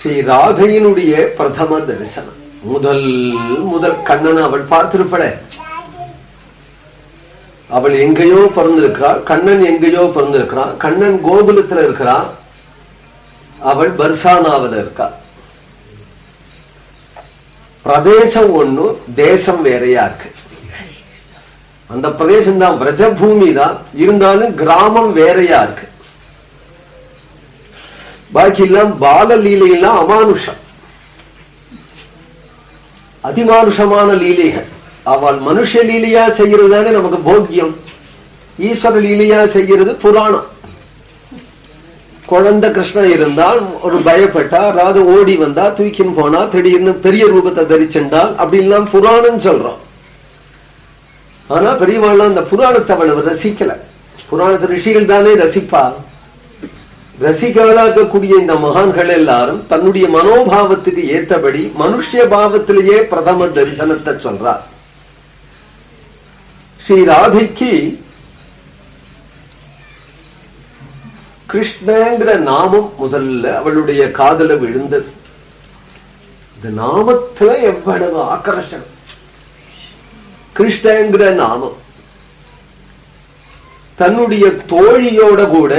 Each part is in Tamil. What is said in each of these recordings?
ஸ்ரீ ராதையினுடைய பிரதம தரிசனம். முதல் கண்ணன் அவள் பார்த்திருப்பட. அவள் எங்கேயோ பிறந்திருக்கிறாள், கண்ணன் எங்கேயோ பிறந்திருக்கிறான். கண்ணன் கோகுலத்துல இருக்கிறான், அவள் பர்சானாவில் இருக்கா. பிரதேசம் ஒண்ணு, தேசம் வேறையா இருக்கு. அந்த பிரதேசம் தான் பிரஜபூமி தான், இருந்தாலும் கிராமம் வேறையா இருக்கு. பாக்கி எல்லாம் பால லீலையெல்லாம் அமானுஷம், அதிமானுஷமான லீலைகள். அவள் மனுஷ லீலையா செய்யறதுதானே நமக்கு போக்கியம். ஈஸ்வர லீலையா செய்யறது புராணம். குழந்தை கிருஷ்ணன் இருந்தால் ஒரு பயப்பட்டா, ராது ஓடி வந்தா, தூக்கின்னு போனா, திடீர்னு பெரிய ரூபத்தை தரிச்சுண்டால், அப்படின்லாம் புராணம் சொல்றோம். ஆனா பெரியவாள் அந்த புராணத்தை அவ்வளவு ரசிக்கல. புராணத்தை ரிஷிகள் தானே ரசிப்பா. ரசிகளாக்கக்கூடிய இந்த மகான்கள் எல்லாரும் தன்னுடைய மனோபாவத்துக்கு ஏற்றபடி மனுஷ பாவத்திலேயே பிரதம தரிசனத்தை சொல்றார். ஸ்ரீ ராதைக்கு கிருஷ்ணங்கிற நாமம் முதல்ல அவளுடைய காதல விழுந்தது. இந்த நாமத்துல எவ்வளவு ஆக்கர்ஷணம். கிருஷ்ணங்கிற நாமம். தன்னுடைய தோழியோட கூட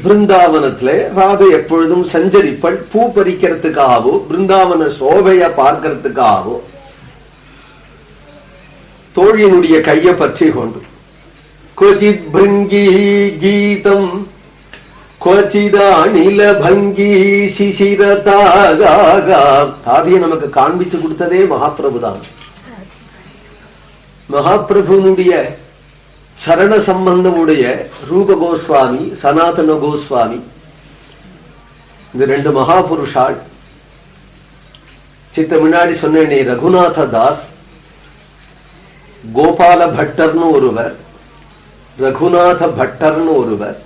பிருந்தாவனத்துல ராதை எப்பொழுதும் சஞ்சரிப்பள். பூ பறிக்கிறதுக்காகவோ பிருந்தாவன சோபைய பார்க்கறதுக்காகவோ தோழியினுடைய கையை பற்றி கொண்டு கொச்சித் பிருங்கி கீதம் கொச்சிதானில பங்கி சிசிரதாக தாதியை நமக்கு காண்பிச்சு கொடுத்ததே மகாபிரபுதான். மகாபிரபுனுடைய சரண சம்பந்தமுடைய ரூப கோஸ்வாமி, சனாதன கோஸ்வாமி, இந்த ரெண்டு மகாபுருஷால். சித்த முன்னாடி சொன்னேனே, ரகுநாத தாஸ், கோபால பட்டர்னு ஒருவர், ரகுநாத பட்டர்னு ஒருவர்.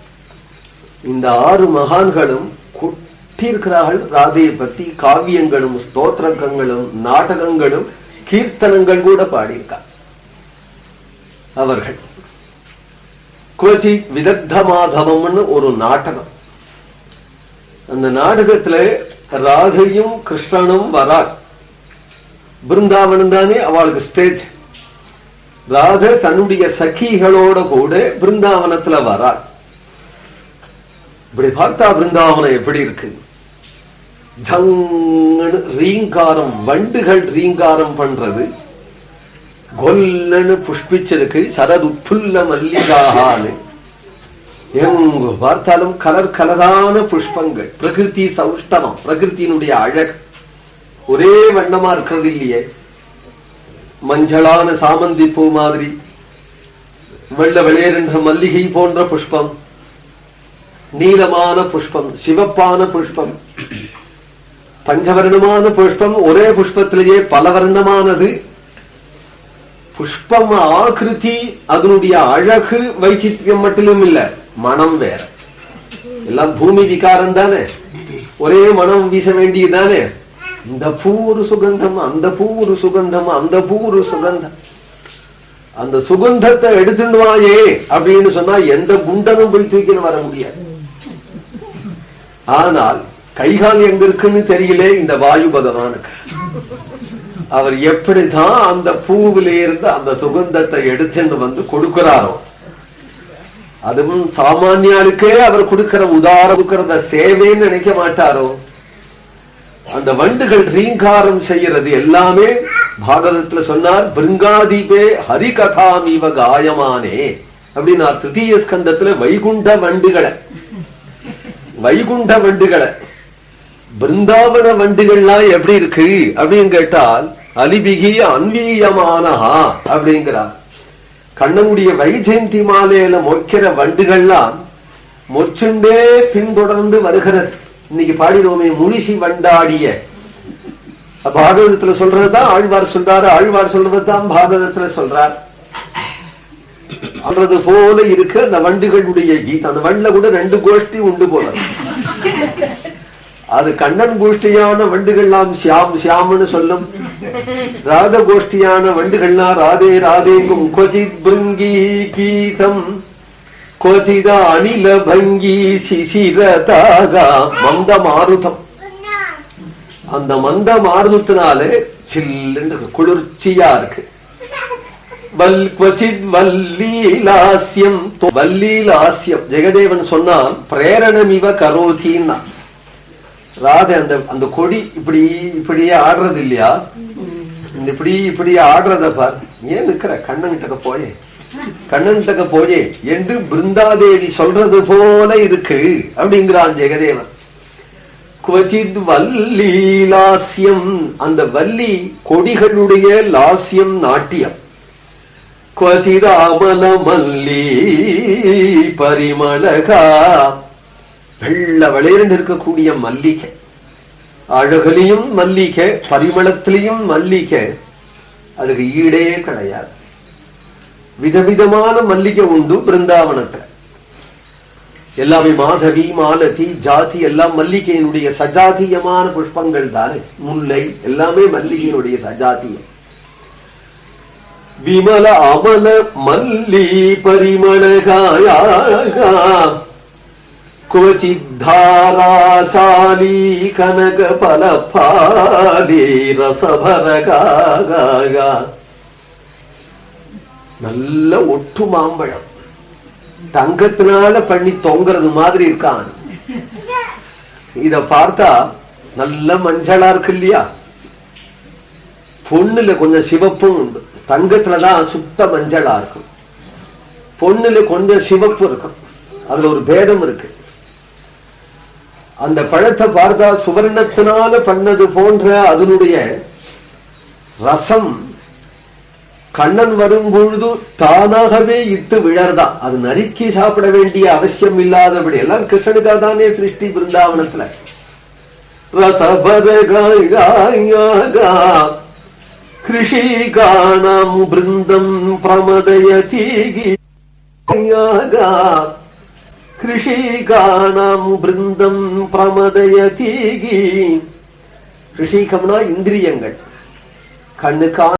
இந்த 6 மகான்களும் கொட்டிருக்கிறார்கள் ராதையை பத்தி. காவியங்களும் ஸ்தோத்திரங்களும் நாடகங்களும் கீர்த்தனங்கள் கூட பாடியிருக்கார் அவர்கள். கோச்சி விதக்த மாதவம்னு ஒரு நாடகம். அந்த நாடகத்துல ராதையும் கிருஷ்ணனும் வராள். பிருந்தாவனம் தானே அவளுக்கு ஸ்டேஜ். ராதை தன்னுடைய சகிகளோட கூட பிருந்தாவனத்துல வராள். இப்படி பார்த்தா பிருந்தாவனம் எப்படி இருக்கு? ஜங்கன்னு ரீங்காரம், வண்டுகள் ரீங்காரம் பண்றது. கொல்லன்னு புஷ்பிச்சிருக்கு. சரதுப்புல்ல மல்லிகான்னு எங்கு பார்த்தாலும் கலர் கலரான புஷ்பங்கள். பிரகிருதி சௌஷ்டமம், பிரகிருத்தினுடைய அழகு. ஒரே வண்ணமா இருக்கிறது இல்லையே. மஞ்சளான சாமந்தி பூ மாதிரி, வெள்ள வெளியேற மல்லிகை போன்ற புஷ்பம், நீலமான புஷ்பம், சிவப்பான புஷ்பம், பஞ்சவர்ணமான புஷ்பம். ஒரே புஷ்பத்திலேயே பல வர்ணமானது. புஷ்பம் ஆகிருதி, அதனுடைய அழகு வைச்சித்யம் மட்டும் இல்ல, மனம் வேற. எல்லாம் பூமி விகாரம் தானே, ஒரே மனம் வீச வேண்டியதானே. இந்த பூ ஒரு சுகந்தம், அந்த பூ ஒரு சுகந்தம், அந்த பூ ஒரு சுகந்தம். அந்த சுகந்தத்தை எடுத்துட்டு வாயே அப்படின்னு சொன்னா எந்த குண்டனும் போய் தூக்கின்னு வர முடியாது. ஆனால் கைகால் எங்க இருக்குன்னு தெரியல இந்த வாயு பகவானுக்கு. அவர் எப்படிதான் அந்த பூவில இருந்து அந்த சுகந்தத்தை எடுத்துட்டு வந்து கொடுக்கிறாரோ, அதுவும் சாமானியாளுக்கே அவர் கொடுக்கிற கொடுக்கிறத சேவைன்னு நினைக்க மாட்டாரோ. அந்த வண்டுகள் ரீங்காரம் செய்யறது எல்லாமே பாகவதத்துல சொன்னார். பிருங்காதீபே ஹரிகதாம் இவ காயமானே அப்படின்னா திருத்தீய ஸ்கந்தத்துல வைகுண்ட வண்டுகளை பிருந்தாவன வண்டுகள்லாம் எப்படி இருக்கு அப்படின்னு கேட்டால் அலிபிகி அன்வீயமானஹா அப்படிங்கிறார். கண்ணனுடைய வைஜெயந்தி மாலையில மொக்கிற வண்டுகள்லாம் மொச்சுண்டே பின்தொடர்ந்து வருகிறது. இன்னைக்கு பாடினோமே முனிசி வண்டாடிய, பாகவதத்துல சொல்றதுதான் ஆழ்வார் சொல்றாரு, ஆழ்வார் சொல்றதுதான் பாகவதத்துல சொல்றார். சொல்றது போல இருக்கு அந்த வண்டுகளுடைய கீதம். அந்த வண்டுல கூட 2 கோஷ்டி உண்டு போல. அது கண்ணன் கோஷ்டியான வண்டுகள்லாம் சியாம் சியாம்னு சொல்லும். ராத கோஷ்டியான வண்டுகள்னா ராதே ராதேங்கும். கொச்சித் பிருங்கி கீதம் கொச்சித அனில பங்கி சிசிரதாக மந்த மாருதம். அந்த மந்த மாறுதத்தினாலே சில்லுன்னு குளிர்ச்சியா இருக்கு. வல்லீலாசியம் வல்லீலாசியம் ஜெகதேவன் சொன்னான் பிரேரணமிவ கரோதின்னா. ராத அந்த கொடி இப்படி இப்படியே ஆடுறது இல்லையா, இப்படி ஆடுறத பார். ஏன் நிக்கிற கண்ணன்கிட்ட போயே கண்ணன்கிட்ட போயே என்று பிருந்தாதேவி சொல்றது போல இருக்கு அப்படிங்கிறான் ஜெகதேவன். குவச்சித் வல்லீலாசியம் அந்த வள்ளி கொடிகளுடைய லாசியம் நாட்டியம். குவச்சிதாமல மல்லி பரிமளகா வெள்ள வெளியிருந்து இருக்கக்கூடிய மல்லிகை, அழகுலையும் மல்லிகை பரிமளத்திலையும் மல்லிகை, அதுக்கு ஈடே கிடையாது. விதவிதமான மல்லிகை உண்டு பிருந்தாவனத்துல. எல்லாமே மாதவி மாலதி ஜாதி எல்லாம் மல்லிகையினுடைய சஜாத்தியமான புஷ்பங்கள் தானே. முல்லை எல்லாமே மல்லிகையினுடைய சஜாத்தியம். விமல அமல மல்லி பரிமளகாயா குவச்சித்தாராசாலி கனக பலபாதி ரசபரகா நல்ல ஒட்டு மாம்பழம் தங்கத்தினால பண்ணி தொங்குறது மாதிரி இருக்கான். இத பார்த்தா நல்ல மஞ்சளா இருக்கு இல்லையா. பொண்ணுல கொஞ்சம் சிவப்பும் உண்டு, தங்கத்துலதான் சுத்த மஞ்சளா இருக்கும். பொண்ணுல கொஞ்சம் சிவப்பு இருக்கும், அதுல ஒரு பேதம் இருக்கு. அந்த பழத்தை பார்த்தா சுவர்ணத்தினால பண்ணது போன்ற அதனுடைய ரசம் கண்ணன் வரும் பொழுது தானாகவே இட்டு விழறதா. அது நறுக்கி சாப்பிட வேண்டிய அவசியம் இல்லாதபடி எல்லாம் கிருஷ்ணனுக்காக தானே சிருஷ்டி பிருந்தாவனத்துல. கிருஷிகாணாம் பிருந்தம் பிரமதயதீகி கிருஷிகாணாம் பிருந்தம் பிரமதயதீகி. கிருஷிகம்னா இந்திரியங்கள், கண்ணுக்கா